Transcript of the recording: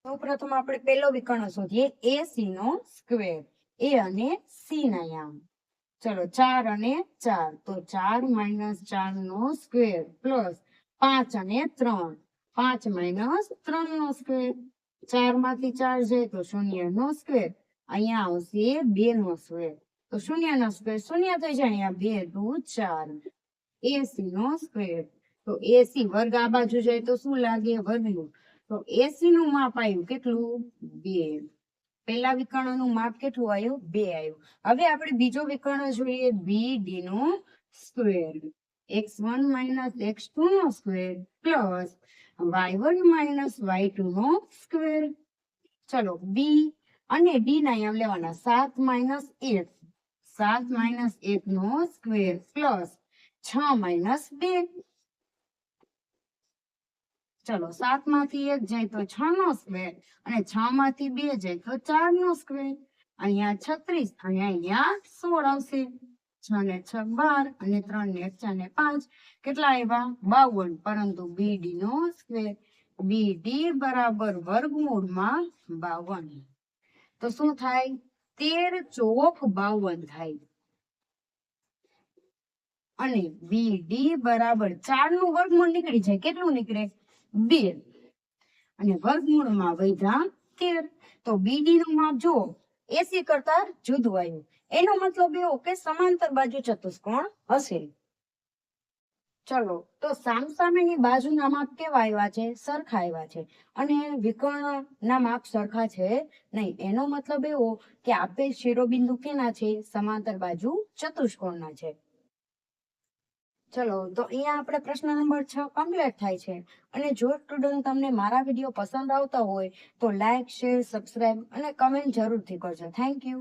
સૌ પ્રથમ આપણે પહેલો વિકર્ણ શોધીએ AC નો સ્ક્વેર, A અને C ના યામ. ચલો 4 અને 4 તો 4 - 4 નો સ્ક્વેર પ્લસ 5 અને 3 5 - 3 નો સ્ક્વેર. 4 માંથી 4 જાય તો 0 નો સ્ક્વેર. અહીંયા આવશે 2 નો સ્ક્વેર તો 0 નો સ્ક્વેર 0 થઈ જાય. અહીંયા 2 દુ 4. AC નો સ્ક્વેર તો AC વર્ગ આ બાજુ જાય તો શું લાગે? વર્ગનું. તો AC નું માપ આવ્યું કેટલું? 2. પહેલા વિકર્ણનું માપ કેટલું આવ્યું? 2 આવ્યું. હવે આપણે બીજો વિકર્ણ જોઈએ BD નો સ્ક્વેર. x1 - x2 નો સ્ક્વેર પ્લસ y1 - y2 નો સ્ક્વેર. ચલો B અને D ના યામ લેવાના. 7 - 1 7 - 1 નો સ્ક્વેર પ્લસ 6 - 2. ચલો 7 માંથી 1 જાય તો 6 નો સ્ક્વેર અને 6 માંથી 2 જાય તો 4 નો સ્ક્વેર. અહીંયા 36 અને અહીંયા 16 આવશે. 6 ને 6 12 અને 3 ને 4 ને 5 કેટલા આવ્યા? 52. પરંતુ BD નો સ્ક્વેર BD બરાબર વર્ગમૂળમાં 52. તો શું થાય? 13 ચોક 52 થાય. અને BD બરાબર 4 નું વર્ગમૂળ નીકળી જાય. કેટલું નીકળે? 2. અને વર્ગમૂળમાં વધ્યા 13. તો BD નું માપ જુઓ AC કરતા જુદું આવ્યું. એનો મતલબ એવો કે સમાંતર બાજુ ચતુષ્કોણ હશે. ચલો તો સામસામેની બાજુના માપ કેવા આવ્યા છે? સરખા આવ્યા છે. અને વિકર્ણના માપ સરખા છે નહીં. એનો મતલબ એવો કે આપેલ શિરોબિંદુ કેના છે? સમાંતર બાજુ ચતુષ્કોણના છે. ચલો તો અહીંયા આપણે પ્રશ્ન નંબર 6 કમ્પ્લીટ થાય છે. અને જો સ્ટુડન્ટ તમને મારા વિડીયો પસંદ આવતા હોય તો લાઈક, શેર, સબસ્ક્રાઇબ અને કમેન્ટ જરૂરથી કરજો. Thank you.